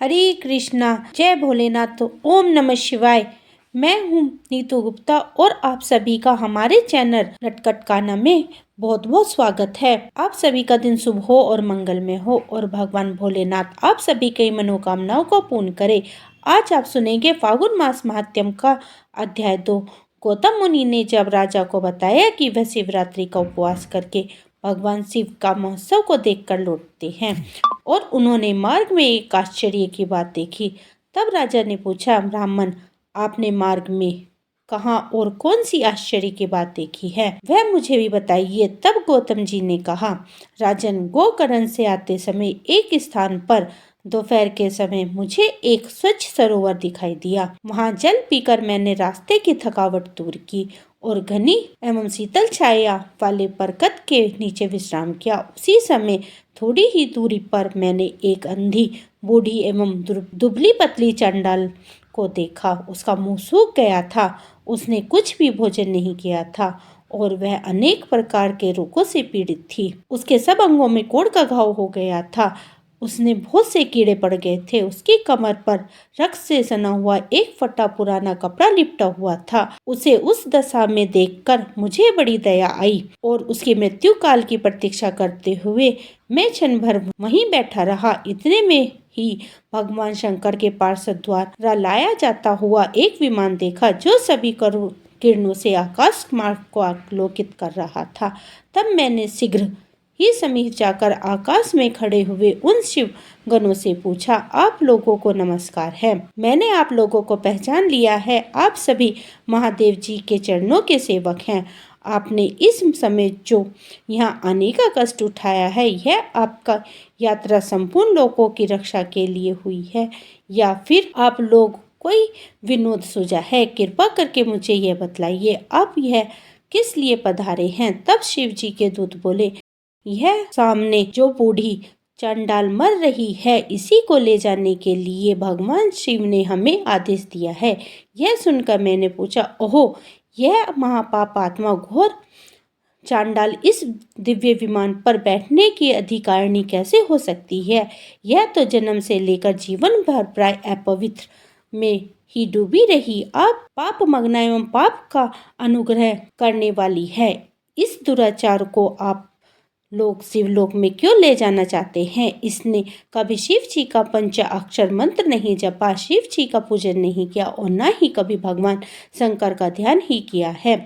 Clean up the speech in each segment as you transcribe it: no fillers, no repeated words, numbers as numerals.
हरे कृष्णा, जय भोलेनाथ। ओम नमः शिवाय। मैं हूँ नीतू गुप्ता और आप सभी का हमारे चैनल नटखट काना में बहुत बहुत स्वागत है। आप सभी का दिन शुभ हो और मंगलमय हो और भगवान भोलेनाथ आप सभी की मनोकामनाओं को पूर्ण करे। आज आप सुनेंगे फागुन मास महात्म्य का अध्याय 2। गौतम मुनि ने जब राजा को बताया कि वह शिवरात्रि का उपवास करके भगवान शिव का महोत्सव को देखकर लौटते हैं और उन्होंने मार्ग में एक आश्चर्य की बात देखी। तब राजा ने पूछा, ब्राह्मण, आपने मार्ग में कहाँ और कौन सी आश्चर्य की बात देखी है, वह मुझे भी बताइए। तब गौतम जी ने कहा, राजन, गोकर्ण से आते समय एक स्थान पर दोपहर के समय मुझे एक स्वच्छ सरोवर दिखाई दिया। वहाँ जल पीकर मैंने रास्ते की थकावट दूर की और घनी एवं शीतल छाया वाले बरगद के नीचे विश्राम किया। उसी समय थोड़ी ही दूरी पर मैंने एक अंधी, बूढ़ी एवं दुबली पतली चंडाल को देखा। उसका मुंह सूख गया था, उसने कुछ भी भोजन नहीं किया था और वह अनेक प्रकार के रोगों से पीड़ित थी। उसके सब अंगों में कोढ़ का घाव हो गया था, उसने बहुत से कीड़े पड़ गए थे। उसकी कमर पर रक्त से सना हुआ एक फटा पुराना कपड़ा लिपटा हुआ था। उसे उस दशा में देखकर मुझे बड़ी दया आई और उसकी मृत्यु काल की प्रतीक्षा करते हुए मैं क्षण भर वहीं बैठा रहा। इतने में ही भगवान शंकर के पार्षद द्वारा लाया जाता हुआ एक विमान देखा जो सभी किरणों से आकाश मार्ग को आलोकित कर रहा था। तब मैंने शीघ्र ही समीप जाकर आकाश में खड़े हुए उन शिव गणों से पूछा, आप लोगों को नमस्कार है। मैंने आप लोगों को पहचान लिया है। आप सभी महादेव जी के चरणों के सेवक हैं। आपने इस समय जो यहाँ आने का कष्ट उठाया है, यह आपका यात्रा संपूर्ण लोगों की रक्षा के लिए हुई है या फिर आप लोग कोई विनोद सूझा है? कृपा करके मुझे यह बतलाइए, आप यह किस लिए पधारे हैं? तब शिव जी के दूत बोले, यह सामने जो बूढ़ी चंडाल मर रही है, इसी को ले जाने के लिए भगवान शिव ने हमें आदेश दिया है। यह सुनकर मैंने पूछा, ओहो, यह महापाप आत्मा घोर चांडाल इस दिव्य विमान पर बैठने की अधिकारिणी कैसे हो सकती है? यह तो जन्म से लेकर जीवन भर प्राय अपवित्र में ही डूबी रही आप पाप मग्ना एवं पाप का अनुग्रह करने वाली है। इस दुराचार को आप लोग शिवलोक में क्यों ले जाना चाहते हैं? इसने कभी शिव जी का पंच अक्षर मंत्र नहीं जपा, शिव जी का पूजन नहीं किया और न ही कभी भगवान शंकर का ध्यान ही किया है।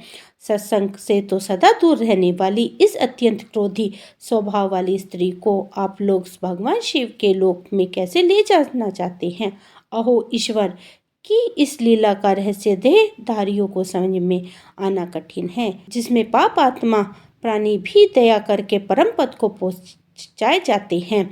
सत्संग से तो सदा दूर रहने वाली इस अत्यंत क्रोधी स्वभाव वाली स्त्री को आप लोग भगवान शिव के लोक में कैसे ले जाना चाहते हैं? अहो ईश्वर कि इस लीला का रहस्य देहधारियों को समझ में आना कठिन है, जिसमें पाप आत्मा प्राणी भी दया करके परम पद को पहुँचाए जाते हैं।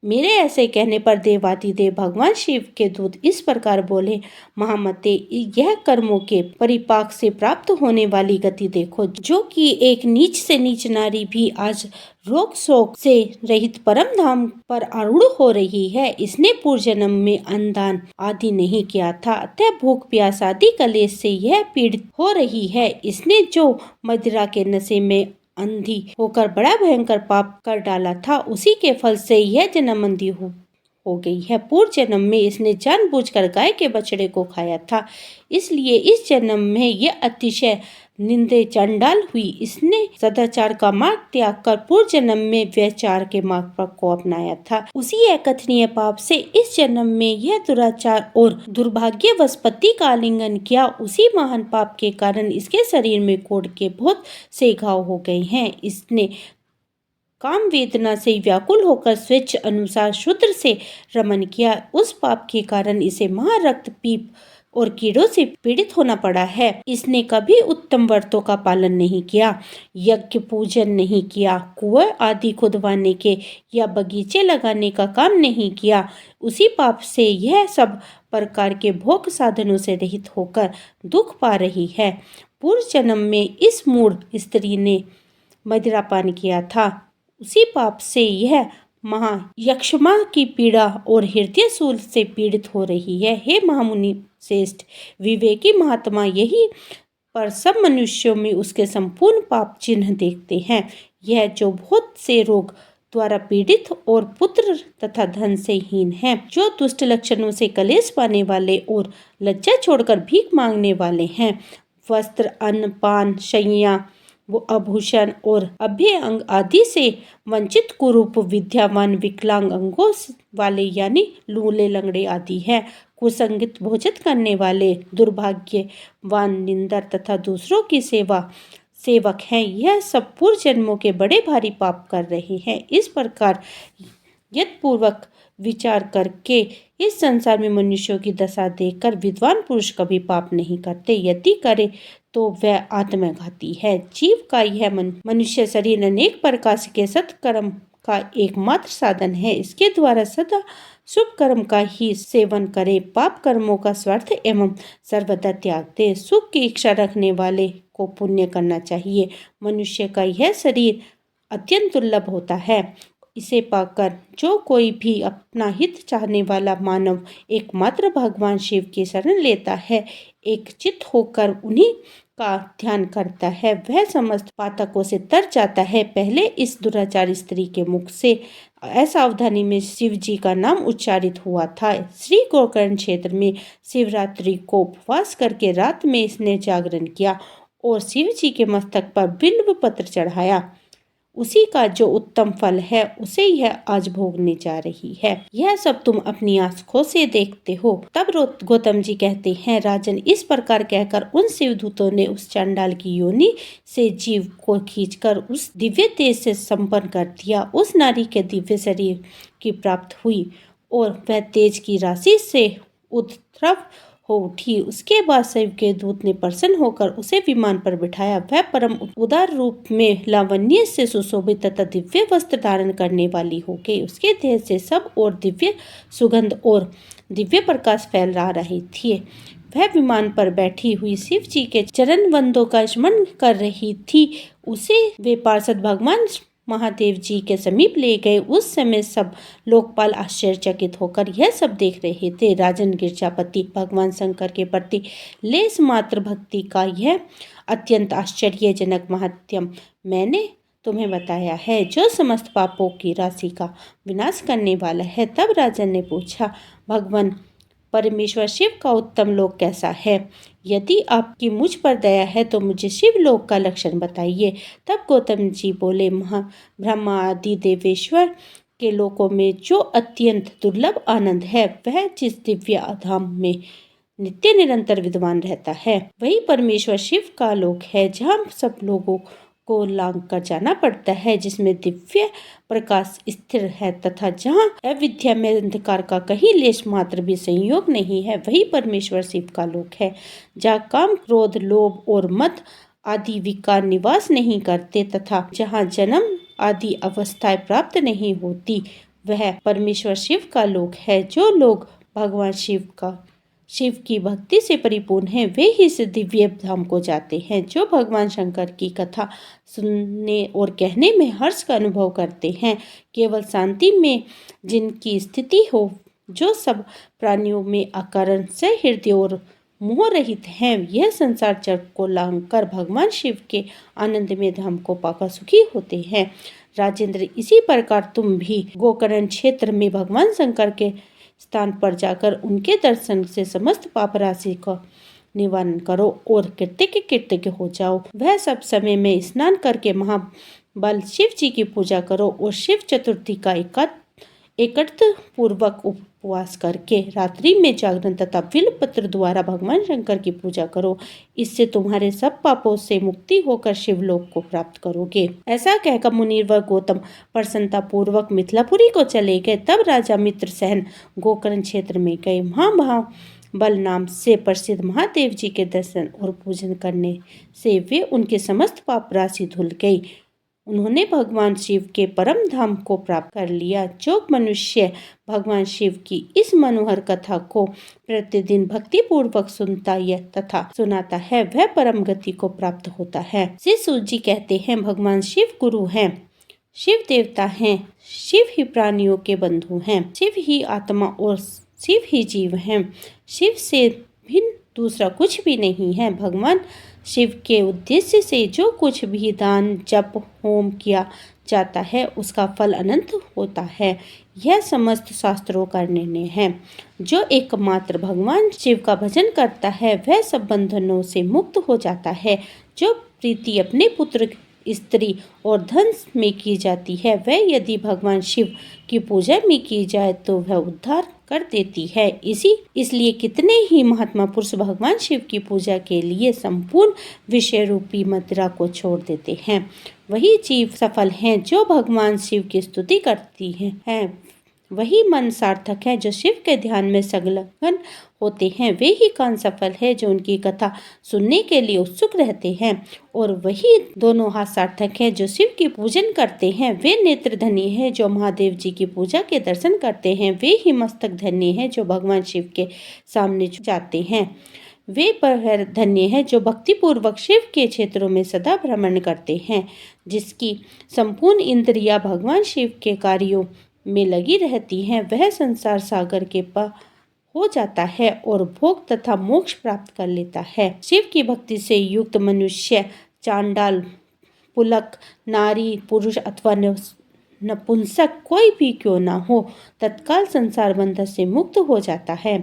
मेरे ऐसे कहने पर देवाधिदेव भगवान शिव के दूत इस प्रकार बोले, महामते, यह कर्मों के परिपाक से प्राप्त होने वाली गति देखो, जो कि एक नीच से नीच नारी भी आज रोग शोक से रहित परम धाम पर आरूढ़ हो रही है। इसने पूर्व जन्म में अन्नदान आदि नहीं किया था, अतः भूख प्यास आदि कलेश से यह पीड़ित हो रही है। इसने जो मदिरा के नशे में अंधी होकर बड़ा भयंकर पाप कर डाला था, उसी के फल से यह जन्म अंधी हो गई है। पूर्व जन्म में इसने जानबूझकर गाय के बछड़े को खाया था, इसलिए इस जन्म में यह अतिशय निंदे चंडाल हुई। इसने सदाचार का मार्ग त्याग कर पूर्व जन्म में व्यचार के मार्ग को अपनाया था। उसी अकथनीय पाप से इस जन्म में यह दुराचार और दुर्भाग्यवश पति का आलिंगन किया। उसी महान पाप के कारण इसके शरीर में कोढ़ के बहुत से घाव हो गए हैं। इसने काम वेदना से व्याकुल होकर स्वेच्छ अनुसार शूद्र से रमन किया। उस पाप के कारण इसे महारक्त पीप और कीड़ों से पीड़ित होना पड़ा है। इसने कभी उत्तम व्रतों का पालन नहीं किया, यज्ञ पूजन नहीं किया, कुएं आदि खुदवाने के या बगीचे लगाने का काम नहीं किया। उसी पाप से यह सब प्रकार के भोग साधनों से रहित होकर दुख पा रही है। पूर्व जन्म में इस मूढ़ स्त्री ने मदिरापान किया था, उसी पाप से यह महायक्षमा की पीड़ा और हृदय शूल से पीड़ित हो रही है। हे महामुनि श्रेष्ठ, विवेकी महात्मा यही पर सब मनुष्यों में उसके संपूर्ण पाप चिन्ह देखते हैं। यह जो बहुत से रोग द्वारा पीड़ित और पुत्र तथा धन से हीन हैं, जो दुष्ट लक्षणों से कलेश पाने वाले और लज्जा छोड़कर भीख मांगने वाले हैं, वस्त्र, अन्न, पान, शैया, वो आभूषण और अभ्य अंग आदि से वंचित, कुरूप, विद्यावान, विकलांग अंगों वाले यानी लूले, लंगड़े आदि हैं, कुसंगित भोजन करने वाले, दुर्भाग्यवान, निंदर तथा दूसरों की सेवक हैं। यह सब पूर्व जन्मों के बड़े भारी पाप कर रहे हैं। इस प्रकार यत्पूर्वक विचार करके इस संसार में मनुष्यों की दशा देखकर विद्वान पुरुष कभी पाप नहीं करते, यदि करे तो वह आत्मघाती है। जीव का यह मनुष्य शरीर अनेक प्रकार के सत्कर्म का एकमात्र साधन है। इसके द्वारा सदा शुभ कर्म का ही सेवन करे, पाप कर्मों का स्वार्थ एवं सर्वदा त्याग दे। सुख की इच्छा रखने वाले को पुण्य करना चाहिए। मनुष्य का यह शरीर अत्यंत दुर्लभ होता है। इसे पाकर जो कोई भी अपना हित चाहने वाला मानव एकमात्र भगवान शिव की शरण लेता है, एकचित्त होकर उन्हीं का ध्यान करता है, वह समस्त पातकों से तर जाता है। पहले इस दुराचारी स्त्री के मुख से असावधानी में शिव जी का नाम उच्चारित हुआ था। श्री गोकर्ण क्षेत्र में शिवरात्रि को उपवास करके रात में इसने जागरण किया और शिव जी के मस्तक पर बिल्व पत्र चढ़ाया। उसी का जो उत्तम फल है उसे यह आज भोगने जा रही है। यह सब तुम अपनी आंखों से देखते हो। तब गौतम जी कहते हैं, राजन, इस प्रकार कहकर उन शिवदूतों ने उस चंडाल की योनि से जीव को खींचकर उस दिव्य तेज से संपन्न कर दिया। उस नारी के दिव्य शरीर की प्राप्त हुई और वह तेज की राशि से उद्भव हो उठी। उसके बाद शिव के दूत ने प्रसन्न होकर उसे विमान पर बिठाया। वह परम उदार रूप में लावण्य से सुशोभित तथा दिव्य वस्त्र धारण करने वाली हो गई। उसके देह से सब और दिव्य सुगंध और दिव्य प्रकाश फैल रहे थे। वह विमान पर बैठी हुई शिव जी के चरण वंदों का स्मरण कर रही थी। उसे वे पार्षद भगवान महादेव जी के समीप ले गए। उस समय सब लोकपाल आश्चर्यचकित होकर यह सब देख रहे थे। राजन गिरजापति, भगवान शंकर के प्रति लेस मात्र भक्ति का यह अत्यंत आश्चर्यजनक महात्म्य मैंने तुम्हें बताया है, जो समस्त पापों की राशि का विनाश करने वाला है। तब राजन ने पूछा, भगवान परमेश्वर शिव का उत्तम लोक कैसा है? यदि आपकी मुझ पर दया है तो मुझे शिव लोक का लक्षण बताइए। तब गौतम जी बोले, ब्रह्मा आदि देवेश्वर के लोकों में जो अत्यंत दुर्लभ आनंद है, वह जिस दिव्य धाम में नित्य निरंतर विद्वान रहता है, वही परमेश्वर शिव का लोक है, जहाँ सब लोगों को लांग कर जाना पड़ता है, जिसमें दिव्य प्रकाश स्थिर है तथा जहाँ अविद्या में अंधकार का कहीं लेश मात्र भी संयोग नहीं है, वही परमेश्वर शिव का लोक है। जहाँ काम, क्रोध, लोभ और मद आदि विकार निवास नहीं करते तथा जहाँ जन्म आदि अवस्थाएं प्राप्त नहीं होती, वह परमेश्वर शिव का लोक है। जो लोग भगवान शिव की भक्ति से परिपूर्ण हैं, वे ही इस दिव्य धाम को जाते हैं। जो भगवान शंकर की कथा सुनने और कहने में हर्ष का अनुभव करते हैं, केवल शांति में जिनकी स्थिति हो, जो सब प्राणियों में अकारण से हृदय और मोह रहित हैं, यह संसार चक्र को लांघ कर भगवान शिव के आनंदमय धाम को पाकर सुखी होते हैं। राजेंद्र, इसी प्रकार तुम भी गोकर्ण क्षेत्र में भगवान शंकर के स्थान पर जाकर उनके दर्शन से समस्त पाप राशि का निवारण करो और कृतज्ञ हो जाओ। वह सब समय में स्नान करके महाबल शिव जी की पूजा करो और शिव चतुर्थी का एकत्र पूर्वक उपवास करके रात्रि में जागरण तथा बिल्व पत्र द्वारा भगवान शंकर की पूजा करो। इससे तुम्हारे सब पापों से मुक्ति होकर शिवलोक को प्राप्त करोगे। ऐसा कहकर मुनिवर गौतम प्रसन्नता पूर्वक मिथिलापुरी को चले गए। तब राजा मित्रसेन गोकर्ण क्षेत्र में गए। महाबल नाम से प्रसिद्ध महादेव जी के दर्शन और पूजन करने से वे उनके समस्त पाप राशि धुल गई। उन्होंने भगवान शिव के परम धाम को प्राप्त कर लिया। जो मनुष्य भगवान शिव की इस मनोहर कथा को प्रतिदिन भक्ति पूर्वक सुनता तथा सुनाता है, वह परम गति को प्राप्त होता है। श्री सूत जी कहते हैं, भगवान शिव गुरु हैं, शिव देवता हैं, शिव ही प्राणियों के बंधु हैं, शिव ही आत्मा और शिव ही जीव हैं, शिव से भिन्न दूसरा कुछ भी नहीं है। भगवान शिव के उद्देश्य से जो कुछ भी दान जप होम किया जाता है उसका फल अनंत होता है। यह समस्त शास्त्रों का निर्णय है। जो एकमात्र भगवान शिव का भजन करता है वह सब बंधनों से मुक्त हो जाता है। जो प्रीति अपने पुत्र, स्त्री और धन में की जाती है वह यदि भगवान शिव की पूजा में की जाए तो वह उद्धार कर देती है। इसलिए कितने ही महात्मा पुरुष भगवान शिव की पूजा के लिए संपूर्ण विषय रूपी मदिरा को छोड़ देते हैं। वही जीव सफल हैं जो भगवान शिव की स्तुति करती हैं। वही मन सार्थक है जो शिव के ध्यान में संलग्न होते हैं। वे ही कान सफल है जो उनकी कथा सुनने के लिए उत्सुक रहते हैं। और वही दोनों हाथ सार्थक है जो शिव की पूजन करते हैं। वे नेत्र धनी है जो महादेव जी की पूजा के दर्शन करते हैं। वे ही मस्तक धन्य है जो भगवान शिव के सामने जाते हैं। वे पैर धन्य है जो भक्ति पूर्वक शिव के क्षेत्रों में सदा भ्रमण करते हैं। जिसकी संपूर्ण इंद्रिया भगवान शिव के कार्यों में लगी रहती हैं वह संसार सागर के पार हो जाता है और भोग तथा मोक्ष प्राप्त कर लेता है। शिव की भक्ति से युक्त मनुष्य चांडाल, पुलक, नारी, पुरुष अथवा नपुंसक कोई भी क्यों ना हो तत्काल संसार बंधन से मुक्त हो जाता है।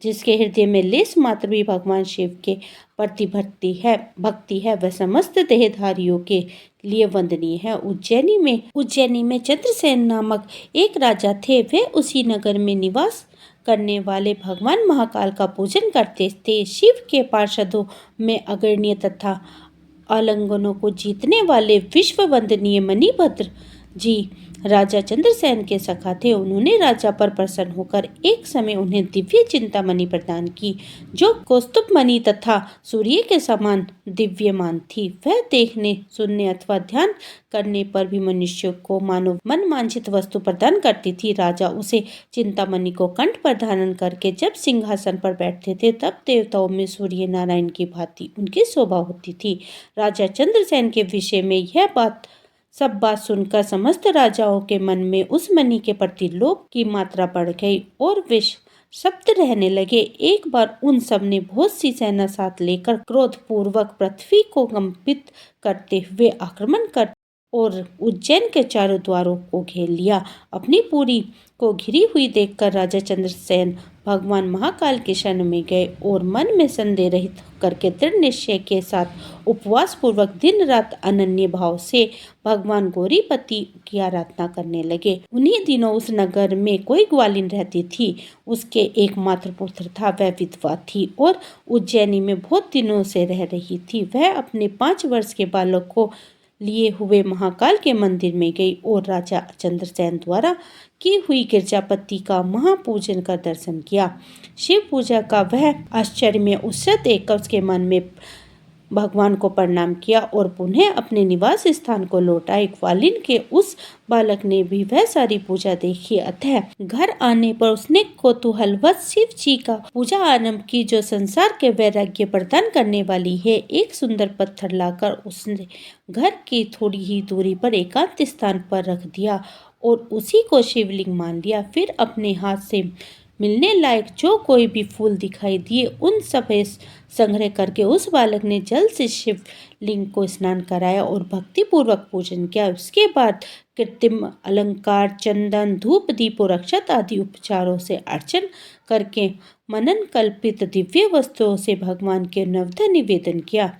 जिसके हृदय में लेस मात्र भी भगवान शिव के प्रति भक्ति है वह समस्त देहधारियों के लिए वंदनीय है। उज्जैनी में चंद्रसेन नामक एक राजा थे। वे उसी नगर में निवास करने वाले भगवान महाकाल का पूजन करते थे। शिव के पार्षदों में अग्रणीय तथा आलिंगनों को जीतने वाले विश्व वंदनीय मणिभद्र जी राजा चंद्रसेन के सखा थे। उन्होंने राजा पर प्रसन्न होकर एक समय उन्हें दिव्य चिंतामणि प्रदान की जो कौस्तुभ मणि तथा सूर्य के समान दिव्यमान थी। वह देखने, सुनने अथवा ध्यान करने पर भी मनुष्य को मानो मन वांछित वस्तु प्रदान करती थी। राजा उसे चिंतामणि को कंठ पर धारण करके जब सिंहासन पर बैठते थे तब देवताओं में सूर्य नारायण की भांति उनकी शोभा होती थी। राजा चंद्रसेन के विषय में यह सब बात सुनकर समस्त राजाओं के मन में उस मणि के प्रति लोभ की मात्रा बढ़ गई और वे शब्द रहने लगे। एक बार उन सब ने बहुत सी सेना साथ लेकर क्रोध पूर्वक पृथ्वी को कंपित करते हुए आक्रमण कर और उज्जैन के चारों द्वारों को घेर लिया। अपनी पूरी को घिरी हुई देखकर राजा चंद्रसेन भगवान महाकाल के शरण में गए और मन में संदेह रहित करके दृढ़ निश्चय के साथ उपवास पूर्वक दिन रात अनन्य भाव से भगवान गौरीपति की आराधना करने लगे। उन्हीं दिनों उस नगर में कोई ग्वालिन रहती थी। उसके एकमात्र पुत्र था। वह विधवा थी और उज्जैनी में बहुत दिनों से रह रही थी। वह अपने 5 वर्ष के बालक को लिए हुए महाकाल के मंदिर में गई और राजा चंद्रसेन द्वारा की हुई गिरजापति का महापूजन कर दर्शन किया। शिव पूजा का वह आश्चर्यमय उत्सव देखकर उसके मन में भगवान को प्रणाम किया और पुनः अपने निवास स्थान को लौट आए। ग्वालिन के उस बालक ने भी वह सारी पूजा देखी। अतः घर आने पर उसने कौतूहलवश शिव जी का पूजा आरंभ की जो संसार के वैराग्य प्रदान करने वाली है। एक सुंदर पत्थर लाकर उसने घर की थोड़ी ही दूरी पर एकांत स्थान पर रख दिया और उसी को शिवलिंग मान लिया। फिर अपने हाथ से मिलने लायक जो कोई भी फूल दिखाई दिए उन सब संग्रह करके उस बालक ने जल से शिवलिंग को स्नान कराया और भक्ति पूर्वक पूजन किया। उसके बाद कृत्रिम अलंकार, चंदन, धूप, दीप और अक्षत आदि उपचारों से अर्चन करके मनन कल्पित दिव्य वस्तुओं से भगवान के नवधा निवेदन किया।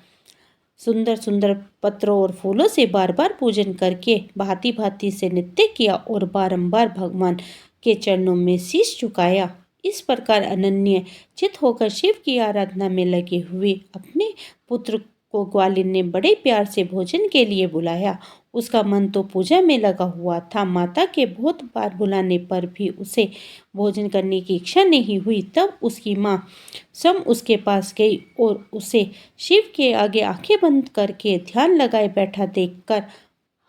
सुंदर सुंदर पत्रों और फूलों से बार बार पूजन करके भांति भांति से नृत्य किया और बारंबार भगवान के चरणों में शीश झुकाया। इस प्रकार अनन्य चित होकर शिव की आराधना में लगे हुए अपने पुत्र को ग्वालिन ने बड़े प्यार से भोजन के लिए बुलाया। उसका मन तो पूजा में लगा हुआ था। माता के बहुत बार बुलाने पर भी उसे भोजन करने की इच्छा नहीं हुई। तब उसकी माँ स्वयं उसके पास गई और उसे शिव के आगे आंखें बंद करके ध्यान लगाए बैठा देखकर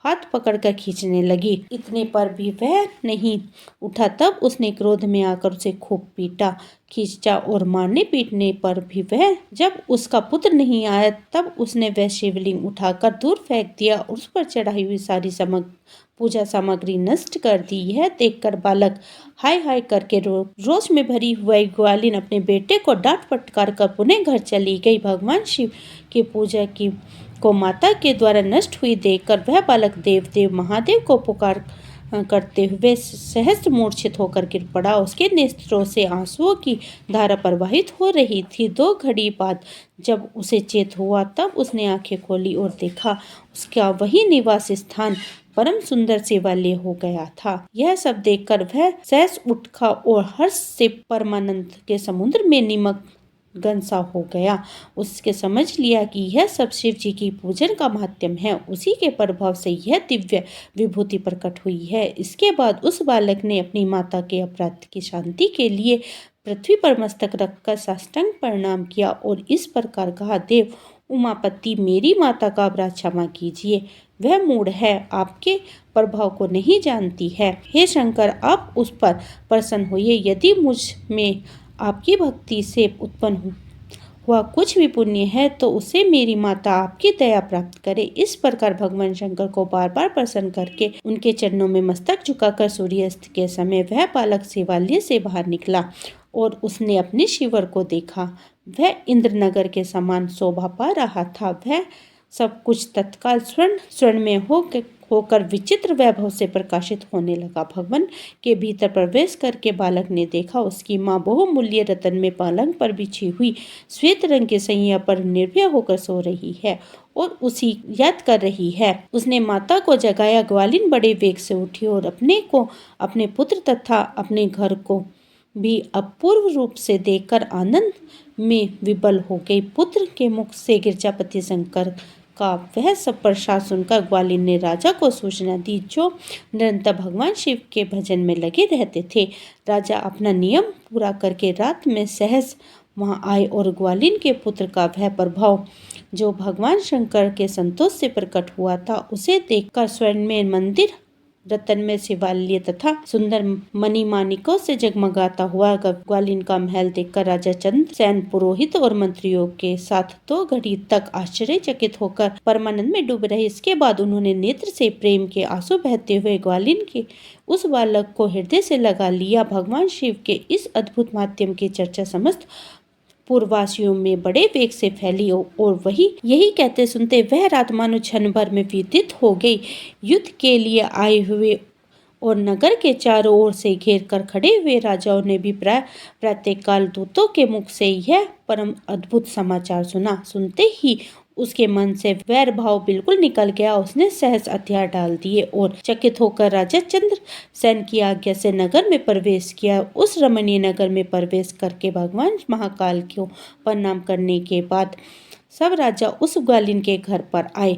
हाथ पकड़कर खींचने लगी। इतने पर भी वह नहीं उठा। तब उसने क्रोध में आकर उसे खूब पीटा, खींचा और मारने पीटने पर भी वह जब उसका पुत्र नहीं आया तब उसने वह शिवलिंग उठाकर दूर फेंक दिया। उस पर चढ़ाई हुई सारी सामग्री पूजा सामग्री नष्ट कर दी। यह देखकर बालक हाय हाय करके रोष में भरी हुई ग्वालिन अपने बेटे को डांट फटकार कर पुनः घर चली गई। भगवान शिव की पूजा को माता के द्वारा नष्ट हुई देखकर वह बालक देव महादेव को पुकार करते हुए सहस्त्र मूर्छित होकर गिर पड़ा। उसके नेत्रों से आंसुओं की धारा प्रवाहित हो रही थी। 2 घड़ी बाद जब उसे चेत हुआ तब उसने आंखें खोली और देखा उसका वही निवास स्थान परम सुंदर शिवालय हो गया था। यह सब देखकर वह सहस उठा और हर्ष से परमानंद के समुद्र में निमग्न सा हो गया। उसके समझ लिया कि यह सब शिव जी की पूजन का माध्यम है, उसी के प्रभाव से यह दिव्य विभूति प्रकट हुई है। इसके बाद उस बालक ने अपनी माता के अपराध की शांति के लिए पृथ्वी पर मस्तक रखकर साष्टांग प्रणाम किया और इस प्रकार कहा, देव उमापति, मेरी माता का अपराध क्षमा कीजिए। वह मूढ़ है, आपके प्रभाव को नहीं जानती है। हे शंकर, आप उस पर प्रसन्न होइए। यदि मुझ में आपकी भक्ति से उत्पन्न हुआ कुछ भी पुण्य है तो उसे मेरी माता आपकी दया प्राप्त करे। इस प्रकार भगवान शंकर को बार बार प्रसन्न करके उनके चरणों में मस्तक झुकाकर सूर्यास्त के समय वह बालक शिवालय से बाहर निकला और उसने अपने शिवर को देखा। वह इंद्रनगर के समान शोभा पा रहा था। वह सब कुछ तत्काल स्वर्ण में होकर विचित्र वैभव से प्रकाशित होने लगा। भवन के भीतर प्रवेश करके बालक ने देखा उसकी माँ बहुमूल्य रत्न में पलंग पर बिछी हुई श्वेत रंग के सैया पर निर्भय होकर सो रही है और उसी याद कर रही है। उसने माता को जगाया। ग्वालिन बड़े वेग से उठी और अपने को, अपने पुत्र तथा अपने घर को भी अपूर्व रूप से देखकर आनंद में विबल हो गई। पुत्र के मुख से गिरजापति शंकर का वह सब प्रसाद सुनकर ग्वालिन ने राजा को सूचना दी, जो निरंतर भगवान शिव के भजन में लगे रहते थे। राजा अपना नियम पूरा करके रात में सहज वहां आए और ग्वालिन के पुत्र का वह प्रभाव जो भगवान शंकर के संतोष से प्रकट हुआ था, उसे देखकर स्वर्ण में मंदिर, रतन में शिवालय तथा सुंदर मणिमाणिकों से जगमगाता हुआ ग्वालिन का महल देखकर राजा चंद्रसेन पुरोहित और मंत्रियों के साथ 2 घड़ी तक आश्चर्यचकित होकर परमानंद में डूब रहे। इसके बाद उन्होंने नेत्र से प्रेम के आंसू बहते हुए ग्वालिन के उस बालक को हृदय से लगा लिया। भगवान शिव के इस अद्भुत माध्यम की चर्चा समस्त पूर्ववासियों में बड़े वेग से फैली और वही यही कहते सुनते वह रात मानो क्षण भर में व्यतीत हो गई। युद्ध के लिए आए हुए और नगर के चारों ओर से घेर कर खड़े हुए राजाओं ने भी प्रातःकाल दूतों के मुख से यह परम अद्भुत समाचार सुना। सुनते ही उसके मन से वैर भाव बिल्कुल निकल गया। उसने सहज हथियार डाल दिए और चकित होकर राजा चंद्रसेन की आज्ञा से नगर में प्रवेश किया। उस रमणीय नगर में प्रवेश करके भगवान महाकाल को प्रणाम करने के बाद सब राजा उस ग्वालिन के घर पर आए।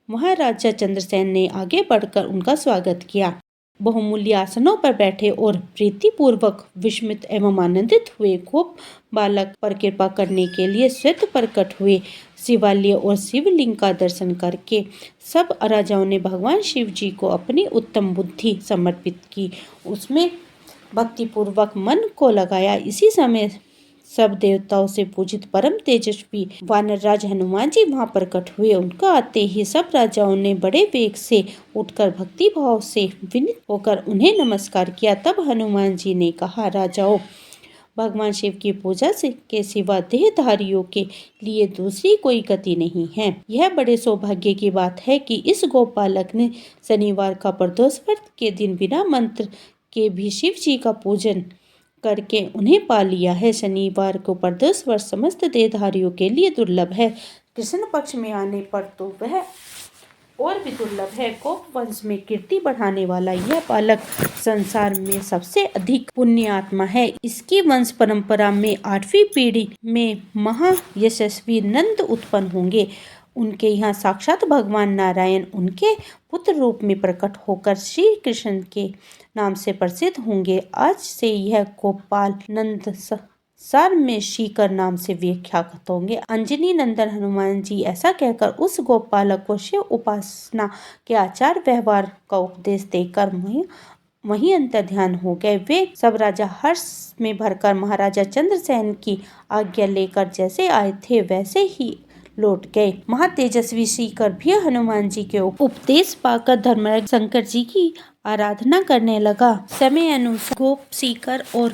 महाराजा चंद्रसेन ने आगे बढ़कर उनका स्वागत किया। बहुमूल्य आसनों पर बैठे और प्रीतिपूर्वक विस्मित एवं आनंदित हुए गोप बालक पर कृपा करने के लिए स्वतः प्रकट हुए। शिवालय और शिवलिंग का दर्शन करके सब राजाओं ने भगवान शिव जी को अपनी उत्तम बुद्धि समर्पित की, उसमें भक्तिपूर्वक मन को लगाया। इसी समय सब देवताओं से पूजित परम तेजस्वी वानर राज हनुमान जी वहां प्रकट हुए। उनका आते ही सब राजाओं ने बड़े वेग से उठकर भक्ति भाव से विनीत होकर उन्हें नमस्कार किया। तब हनुमान जी ने कहा, राजाओं, भगवान शिव की पूजा से के सिवा देहधारियों के लिए दूसरी कोई गति नहीं है। यह बड़े सौभाग्य की बात है कि इस गोपालक ने शनिवार का प्रदोष व्रत के दिन बिना मंत्र के भी शिव जी का पूजन करके उन्हें पा लिया है। शनिवार को प्रदोष व्रत समस्त देहधारियों के लिए दुर्लभ है। कृष्ण पक्ष में आने पर तो वह और भी दुर्लभ है। गोप वंश में कीर्ति बढ़ाने वाला यह बालक संसार में सबसे अधिक पुण्य आत्मा है। इसकी वंश परंपरा में 8वीं पीढ़ी में महायशस्वी नंद उत्पन्न होंगे। उनके यहाँ साक्षात भगवान नारायण उनके पुत्र रूप में प्रकट होकर श्री कृष्ण के नाम से प्रसिद्ध होंगे। आज से यह गोपाल नंद सार में शीकर नाम से विख्यात होंगे। अंजनी नंदन हनुमान जी ऐसा कहकर उस गोपालक को शिव उपासना के आचार व्यवहार का उपदेश देकर वहीं अंतर ध्यान हो गए। वे सब राजा हर्ष में भरकर महाराजा चंद्रसेन की आज्ञा लेकर जैसे आए थे वैसे ही लौट गए। महातेजस्वी सीकर भी हनुमान जी के उपदेश पाकर धर्मराज शंकर जी की आराधना करने लगा। समय अनुसार गोप सीकर और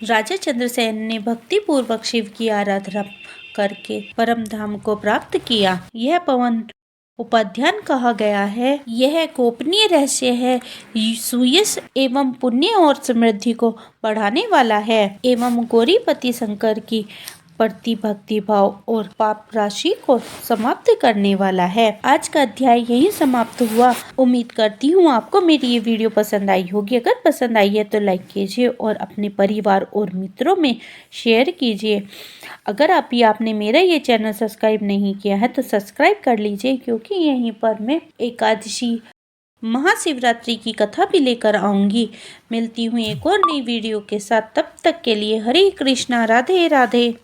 राजा चंद्रसेन ने भक्ति पूर्वक शिव की आराधना करके परम धाम को प्राप्त किया। यह पवन उपाध्यान कहा गया है। यह गोपनीय रहस्य है, सुयश एवं पुण्य और समृद्धि को बढ़ाने वाला है एवं गौरीपति शंकर की प्रति भक्ति भाव और पाप राशि को समाप्त करने वाला है। आज का अध्याय यही समाप्त हुआ। उम्मीद करती हूँ आपको मेरी ये वीडियो पसंद आई होगी। अगर पसंद आई है तो लाइक कीजिए और अपने परिवार और मित्रों में शेयर कीजिए। अगर आपने मेरा ये चैनल सब्सक्राइब नहीं किया है तो सब्सक्राइब कर लीजिए, क्योंकि यहीं पर मैं एकादशी महाशिवरात्रि की कथा भी लेकर आऊंगी। मिलती हूँ एक और नई वीडियो के साथ, तब तक के लिए हरे कृष्णा, राधे राधे।